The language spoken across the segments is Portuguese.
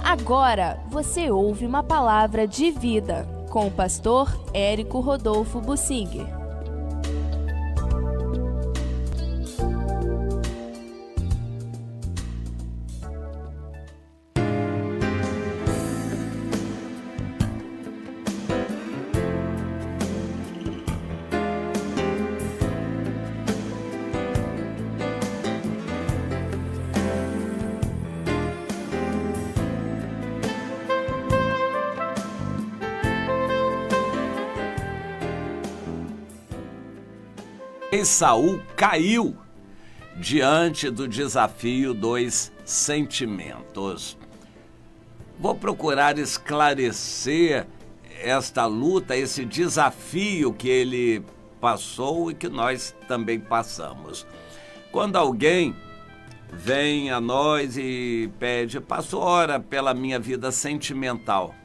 Agora você ouve uma palavra de vida com o pastor Érico Rodolfo Bussinger. Saul caiu diante do desafio dos sentimentos. Vou procurar esclarecer esta luta, esse desafio que ele passou e que nós também passamos. Quando alguém vem a nós e pede, pastor, ora pela minha vida sentimental.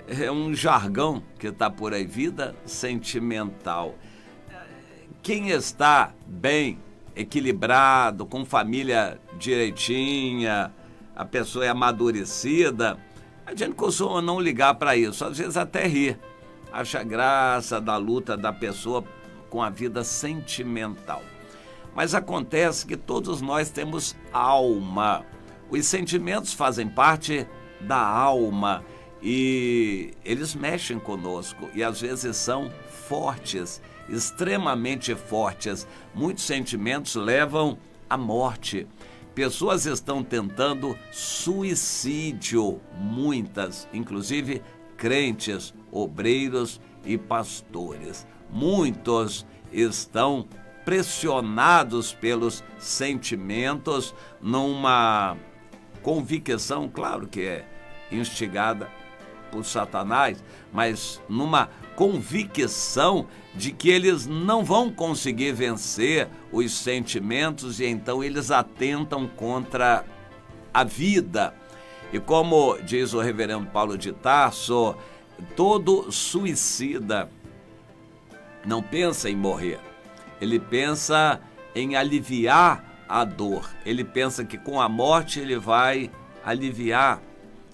É um jargão que está por aí, vida sentimental. Quem está bem, equilibrado, com família direitinha, a pessoa é amadurecida, a gente costuma não ligar para isso, às vezes até rir. Acha graça da luta da pessoa com a vida sentimental. Mas acontece que todos nós temos alma. Os sentimentos fazem parte da alma e eles mexem conosco e às vezes são fortes, extremamente fortes. Muitos sentimentos levam à morte. Pessoas estão tentando suicídio, muitas, inclusive crentes, obreiros e pastores. Muitos estão pressionados pelos sentimentos numa convicção, claro que é instigada por Satanás, mas numa convicção de que eles não vão conseguir vencer os sentimentos e então eles atentam contra a vida. E como diz o reverendo Paulo de Tarso, todo suicida não pensa em morrer, ele pensa em aliviar a dor, ele pensa que com a morte ele vai aliviar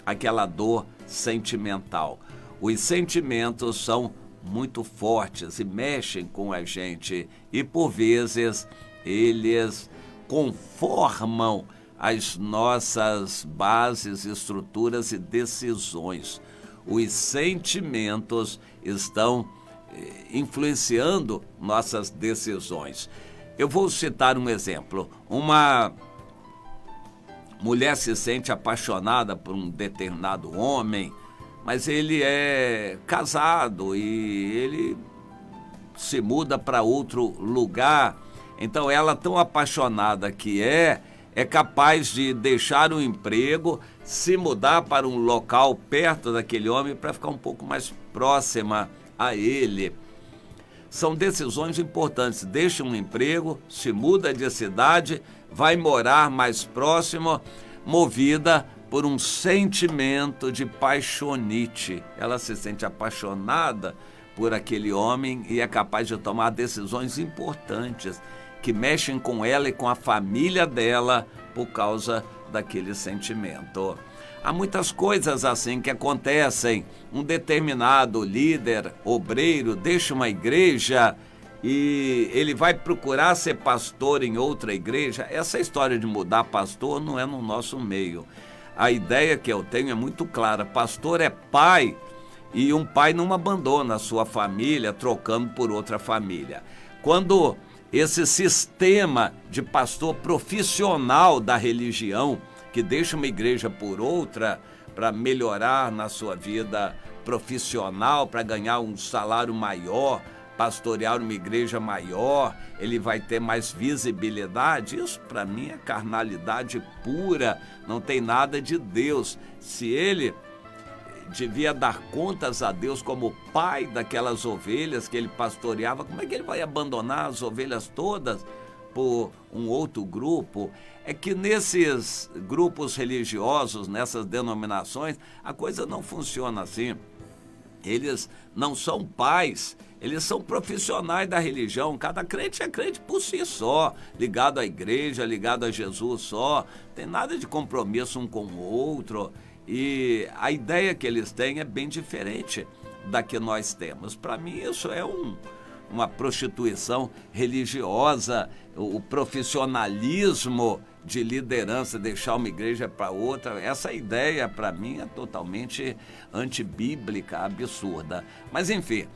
aquela dor sentimental. Os sentimentos são muito fortes e mexem com a gente e, por vezes, eles conformam as nossas bases, estruturas e decisões. Os sentimentos estão influenciando nossas decisões. Eu vou citar um exemplo. Uma mulher se sente apaixonada por um determinado homem, mas ele é casado e ele se muda para outro lugar. Então ela, tão apaixonada que é capaz de deixar o emprego, se mudar para um local perto daquele homem para ficar um pouco mais próxima a ele. São decisões importantes. Deixa um emprego, se muda de cidade, vai morar mais próximo, movida por um sentimento de paixonite. Ela se sente apaixonada por aquele homem e é capaz de tomar decisões importantes que mexem com ela e com a família dela por causa daquele sentimento. Há muitas coisas assim que acontecem. Um determinado líder, obreiro, deixa uma igreja e ele vai procurar ser pastor em outra igreja. Essa história de mudar pastor não é no nosso meio. A ideia que eu tenho é muito clara. Pastor é pai e um pai não abandona a sua família trocando por outra família. Quando esse sistema de pastor profissional da religião, que deixa uma igreja por outra para melhorar na sua vida profissional, para ganhar um salário maior, pastorear uma igreja maior, ele vai ter mais visibilidade. Isso para mim é carnalidade pura, não tem nada de Deus. Se ele devia dar contas a Deus como pai daquelas ovelhas que ele pastoreava, como é que ele vai abandonar as ovelhas todas por um outro grupo? É que nesses grupos religiosos, nessas denominações, a coisa não funciona assim. Eles não são pais Eles são profissionais da religião. Cada crente é crente por si só, ligado à igreja, ligado a Jesus só. Tem nada de compromisso um com o outro. E a ideia que eles têm é bem diferente da que nós temos. Para mim, isso é uma prostituição religiosa, o profissionalismo de liderança, deixar uma igreja para outra. Essa ideia, para mim, é totalmente antibíblica, absurda. Mas, enfim,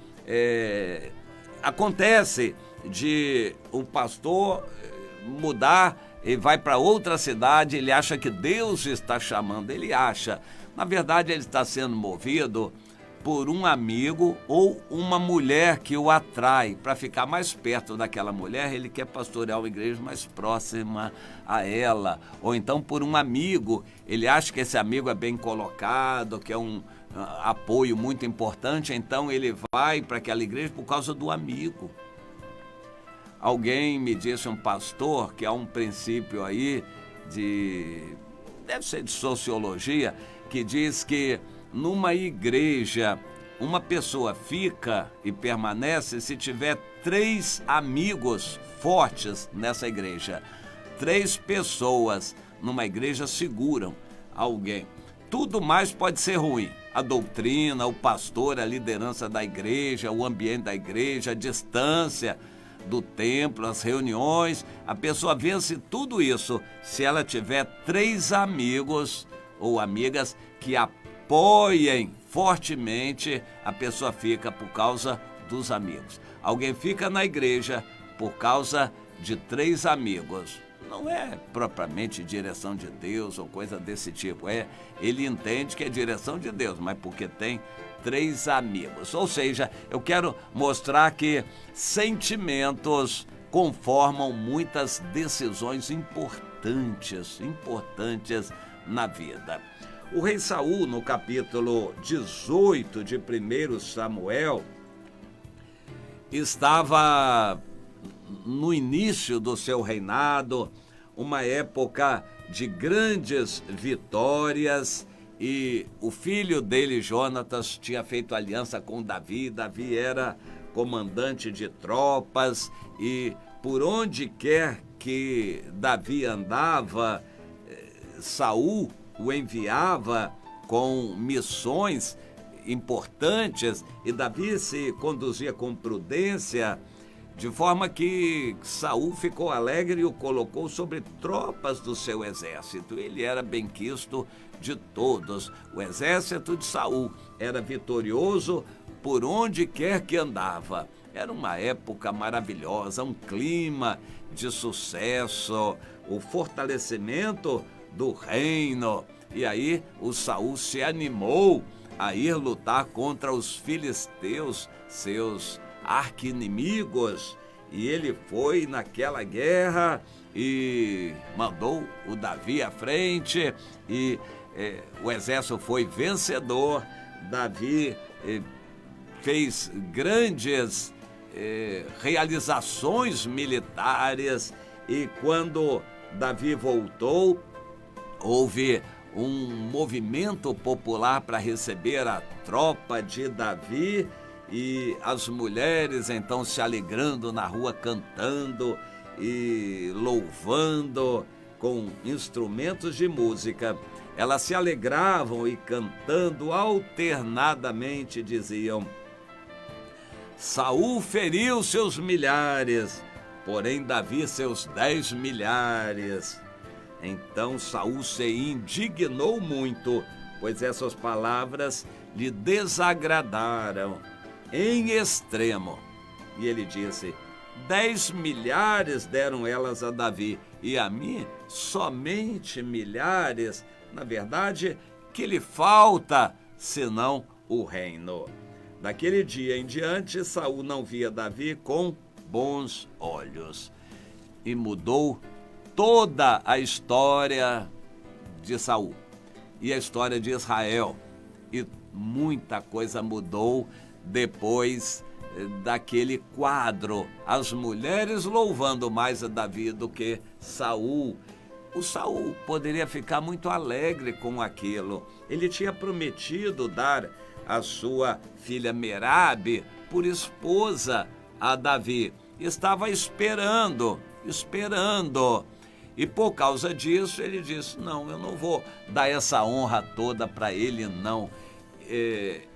acontece de um pastor mudar e vai para outra cidade, ele acha que Deus está chamando, ele acha. Na verdade, ele está sendo movido por um amigo ou uma mulher que o atrai. Para ficar mais perto daquela mulher, ele quer pastorear uma igreja mais próxima a ela. Ou então por um amigo, ele acha que esse amigo é bem colocado, que é um apoio muito importante, então ele vai para aquela igreja por causa do amigo. Alguém me disse, um pastor, que há um princípio aí deve ser de sociologia, que diz que numa igreja uma pessoa fica e permanece se tiver 3 amigos fortes nessa igreja. 3 pessoas numa igreja seguram alguém. Tudo mais pode ser ruim. A doutrina, o pastor, a liderança da igreja, o ambiente da igreja, a distância do templo, as reuniões. A pessoa vence tudo isso se ela tiver 3 amigos ou amigas que apoiem fortemente. A pessoa fica por causa dos amigos. Alguém fica na igreja por causa de 3 amigos. Não é propriamente direção de Deus ou coisa desse tipo. Ele entende que é direção de Deus, mas porque tem 3 amigos. Ou seja, eu quero mostrar que sentimentos conformam muitas decisões importantes na vida. O rei Saul, no capítulo 18 de 1 Samuel, estava no início do seu reinado, uma época de grandes vitórias, e o filho dele, Jonatas, tinha feito aliança com Davi. Davi era comandante de tropas, e por onde quer que Davi andava, Saul o enviava com missões importantes, e Davi se conduzia com prudência, de forma que Saul ficou alegre e o colocou sobre tropas do seu exército. Ele era benquisto de todos. O exército de Saul era vitorioso por onde quer que andava. Era uma época maravilhosa, um clima de sucesso, o fortalecimento do reino. E aí o Saul se animou a ir lutar contra os filisteus, seus arqui-inimigos, e ele foi naquela guerra e mandou o Davi à frente, e o exército foi vencedor. Davi fez grandes realizações militares, e quando Davi voltou, houve um movimento popular para receber a tropa de Davi, e as mulheres então se alegrando na rua, cantando e louvando com instrumentos de música. Elas se alegravam e cantando alternadamente diziam: Saul feriu seus milhares, porém Davi seus 10 milhares. Então Saul se indignou muito, pois essas palavras lhe desagradaram em extremo. E ele disse: 10 milhares deram elas a Davi, e a mim somente milhares. Na verdade, que lhe falta, senão o reino? Daquele dia em diante, Saul não via Davi com bons olhos. E mudou toda a história de Saul e a história de Israel. E muita coisa mudou depois daquele quadro. As mulheres louvando mais a Davi do que Saul. O Saul poderia ficar muito alegre com aquilo. Ele tinha prometido dar a sua filha Merabe por esposa a Davi. Estava esperando. E por causa disso ele disse, não, eu não vou dar essa honra toda para ele, não.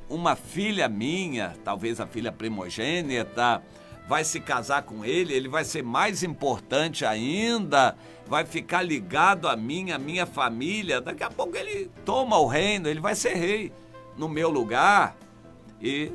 Uma filha minha, talvez a filha primogênita, vai se casar com ele vai ser mais importante ainda, vai ficar ligado a minha família. Daqui a pouco ele toma o reino, ele vai ser rei no meu lugar. E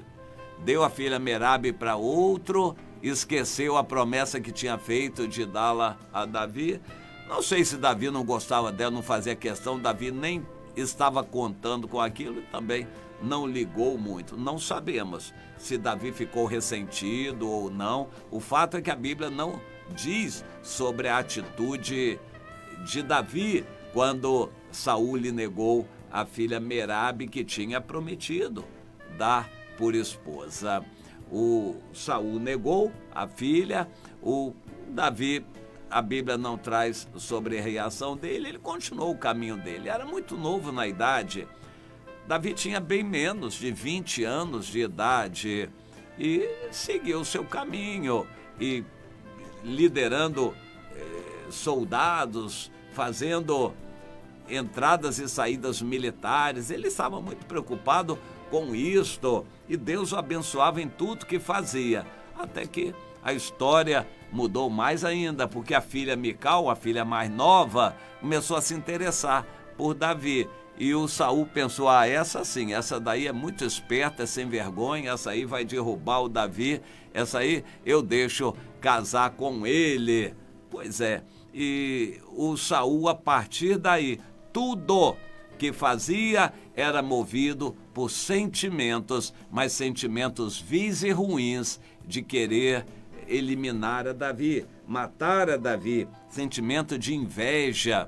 deu a filha Merabe para outro, esqueceu a promessa que tinha feito de dá-la a Davi. Não sei se Davi não gostava dela, não fazia questão, Davi nem estava contando com aquilo e também não ligou muito. Não sabemos se Davi ficou ressentido ou não. O fato é que a Bíblia não diz sobre a atitude de Davi quando Saul lhe negou a filha Merabe que tinha prometido dar por esposa. O Saul negou a filha, o Davi, a Bíblia não traz sobre a reação dele, ele continuou o caminho dele. Era muito novo na idade. Davi tinha bem menos de 20 anos de idade e seguiu o seu caminho, e liderando soldados, fazendo entradas e saídas militares. Ele estava muito preocupado com isto e Deus o abençoava em tudo que fazia, até que a história mudou mais ainda, porque a filha Mical, a filha mais nova, começou a se interessar por Davi. E o Saul pensou, essa sim, essa daí é muito esperta, é sem vergonha, essa aí vai derrubar o Davi, essa aí eu deixo casar com ele. Pois é, e o Saul, a partir daí, tudo que fazia era movido por sentimentos, mas sentimentos vis e ruins de querer eliminar a Davi, matar a Davi, sentimento de inveja,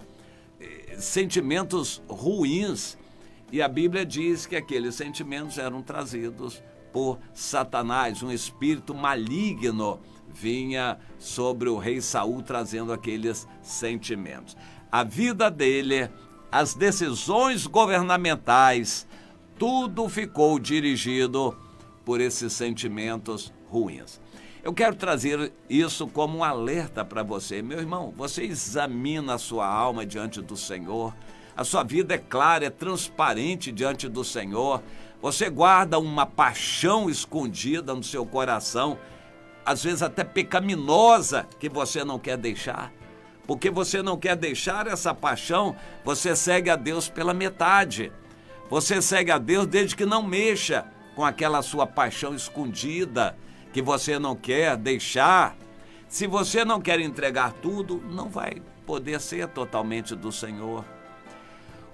sentimentos ruins. E a Bíblia diz que aqueles sentimentos eram trazidos por Satanás, um espírito maligno vinha sobre o rei Saul trazendo aqueles sentimentos. A vida dele, as decisões governamentais, tudo ficou dirigido por esses sentimentos ruins. Eu quero trazer isso como um alerta para você. Meu irmão, você examina a sua alma diante do Senhor. A sua vida é clara, é transparente diante do Senhor. Você guarda uma paixão escondida no seu coração, às vezes até pecaminosa, que você não quer deixar. Porque você não quer deixar essa paixão, você segue a Deus pela metade. Você segue a Deus desde que não mexa com aquela sua paixão escondida, que você não quer deixar. Se você não quer entregar tudo, não vai poder ser totalmente do Senhor.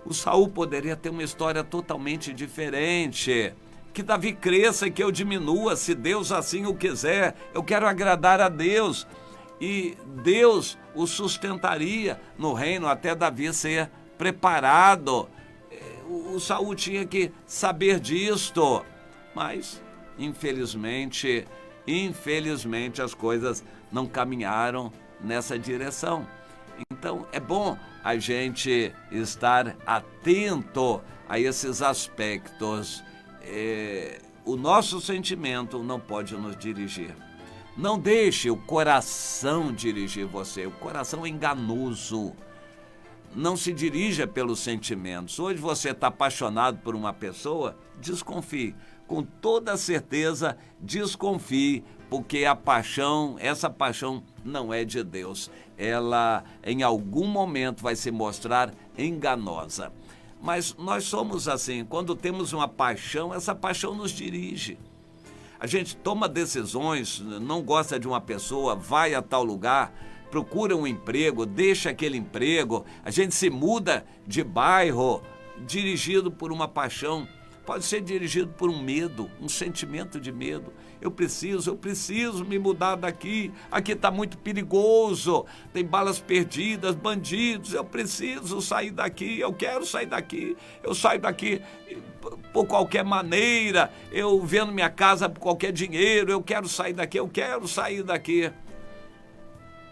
O Saul poderia ter uma história totalmente diferente. Que Davi cresça e que eu diminua, se Deus assim o quiser. Eu quero agradar a Deus. E Deus o sustentaria no reino até Davi ser preparado. O Saul tinha que saber disto. Mas, infelizmente as coisas não caminharam nessa direção. Então é bom a gente estar atento a esses aspectos. O nosso sentimento não pode nos dirigir. Não deixe o coração dirigir você. O coração é enganoso. Não se dirija pelos sentimentos. Hoje você está apaixonado por uma pessoa, desconfie. Com toda certeza, desconfie, porque essa paixão não é de Deus. Ela, em algum momento, vai se mostrar enganosa. Mas nós somos assim, quando temos uma paixão, essa paixão nos dirige. A gente toma decisões, não gosta de uma pessoa, vai a tal lugar, procura um emprego, deixa aquele emprego, a gente se muda de bairro, dirigido por uma paixão. Pode ser dirigido por um medo, um sentimento de medo. Eu preciso me mudar daqui. Aqui está muito perigoso. Tem balas perdidas, bandidos. Eu preciso sair daqui. Eu quero sair daqui. Eu saio daqui por qualquer maneira. Eu vendo minha casa por qualquer dinheiro. Eu quero sair daqui. Eu quero sair daqui.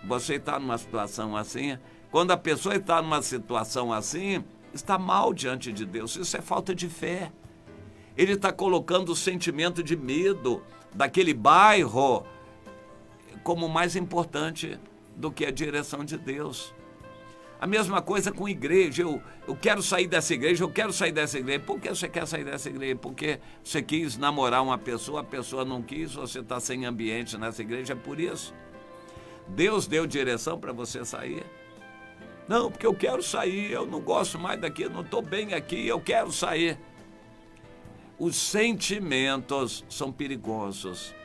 Você está numa situação assim? Quando a pessoa está numa situação assim, está mal diante de Deus. Isso é falta de fé. Ele está colocando o sentimento de medo daquele bairro como mais importante do que a direção de Deus. A mesma coisa com igreja. Eu quero sair dessa igreja, eu quero sair dessa igreja. Por que você quer sair dessa igreja? Porque você quis namorar uma pessoa, a pessoa não quis, você está sem ambiente nessa igreja, é por isso. Deus deu direção para você sair? Não, porque eu quero sair, eu não gosto mais daqui, eu não estou bem aqui, eu quero sair. Os sentimentos são perigosos.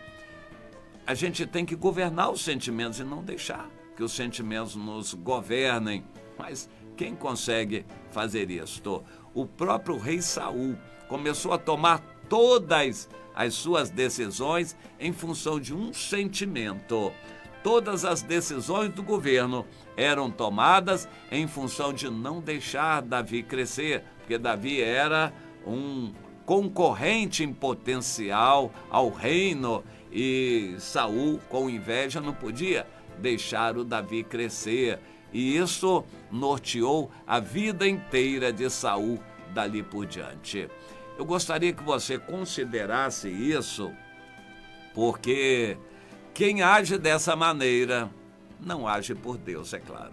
A gente tem que governar os sentimentos e não deixar que os sentimentos nos governem. Mas quem consegue fazer isto? O próprio rei Saul começou a tomar todas as suas decisões em função de um sentimento. Todas as decisões do governo eram tomadas em função de não deixar Davi crescer, porque Davi era um concorrente em potencial ao reino e Saul, com inveja, não podia deixar o Davi crescer. E isso norteou a vida inteira de Saul dali por diante. Eu gostaria que você considerasse isso, porque quem age dessa maneira não age por Deus, é claro.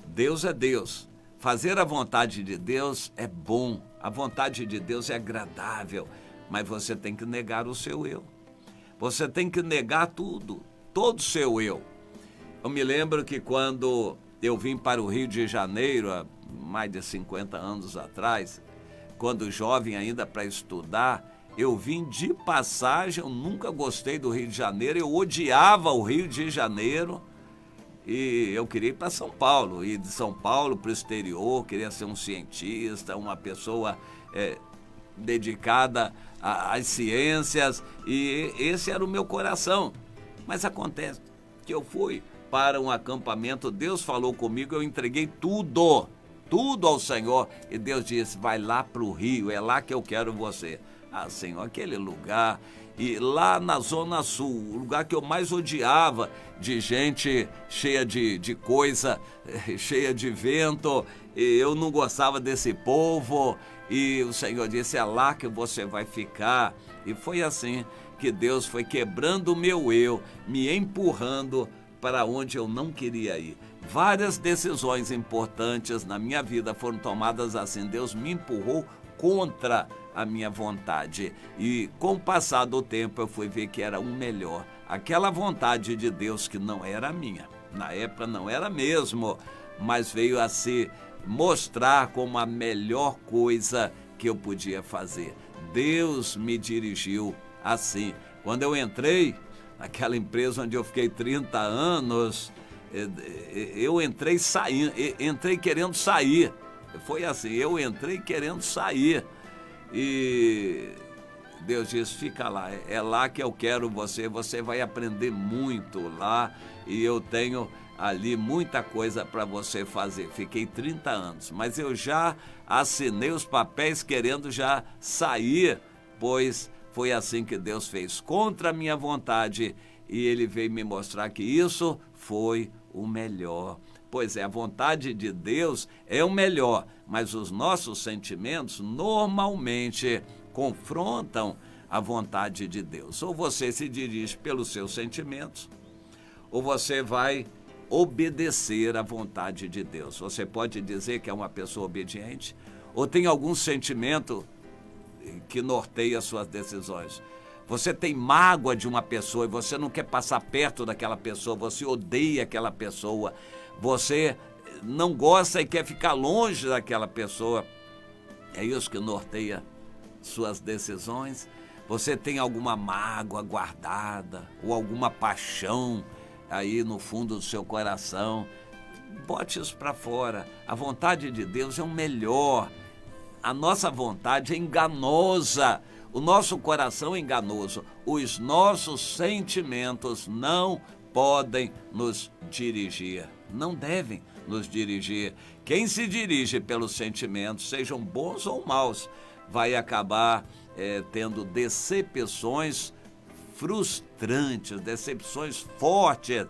Deus é Deus. Fazer a vontade de Deus é bom. A vontade de Deus é agradável. Mas você tem que negar o seu eu. Você tem que negar tudo, todo o seu eu. Eu me lembro que quando eu vim para o Rio de Janeiro, há mais de 50 anos atrás, quando jovem ainda para estudar, eu vim de passagem, eu nunca gostei do Rio de Janeiro, eu odiava o Rio de Janeiro e eu queria ir para São Paulo, ir de São Paulo para o exterior, queria ser um cientista, uma pessoa dedicada às ciências, e esse era o meu coração. Mas acontece que eu fui para um acampamento, Deus falou comigo, eu entreguei tudo ao Senhor, e Deus disse, vai lá para o Rio, é lá que eu quero você. Ah, Senhor, aquele lugar, e lá na Zona Sul, o lugar que eu mais odiava, de gente cheia de coisa, cheia de vento, e eu não gostava desse povo, e o Senhor disse, é lá que você vai ficar. E foi assim que Deus foi quebrando o meu eu, me empurrando para onde eu não queria ir. Várias decisões importantes na minha vida foram tomadas assim. Deus me empurrou contra a minha vontade. E com o passar do tempo eu fui ver que era o melhor. Aquela vontade de Deus que não era minha. Na época não era mesmo, mas veio a se mostrar como a melhor coisa que eu podia fazer. Deus me dirigiu assim. Quando eu entrei naquela empresa onde eu fiquei 30 anos, eu entrei saindo, entrei querendo sair. Foi assim, eu entrei querendo sair. E Deus disse, fica lá, é lá que eu quero você, você vai aprender muito lá e eu tenho ali muita coisa para você fazer. Fiquei 30 anos, mas eu já assinei os papéis querendo já sair, pois foi assim que Deus fez, contra a minha vontade, e Ele veio me mostrar que isso foi o melhor. Pois é, a vontade de Deus é o melhor, mas os nossos sentimentos normalmente confrontam a vontade de Deus. Ou você se dirige pelos seus sentimentos, ou você vai obedecer à vontade de Deus. Você pode dizer que é uma pessoa obediente, ou tem algum sentimento que norteia suas decisões. Você tem mágoa de uma pessoa e você não quer passar perto daquela pessoa, você odeia aquela pessoa, você não gosta e quer ficar longe daquela pessoa. É isso que norteia suas decisões. Você tem alguma mágoa guardada ou alguma paixão aí no fundo do seu coração. Bote isso para fora. A vontade de Deus é o melhor. A nossa vontade é enganosa. O nosso coração é enganoso. Os nossos sentimentos não podem nos dirigir. Não devem nos dirigir. Quem se dirige pelos sentimentos, sejam bons ou maus, vai acabar tendo decepções frustrantes, decepções fortes.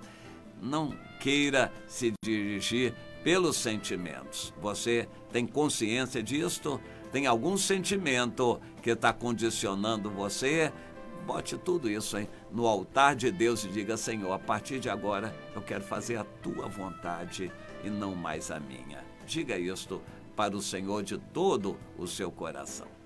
Não queira se dirigir pelos sentimentos. Você tem consciência disto? tem algum sentimento que está condicionando você, bote tudo isso aí no altar de Deus e diga: Senhor, a partir de agora eu quero fazer a tua vontade e não mais a minha. Diga isto para o Senhor de todo o seu coração.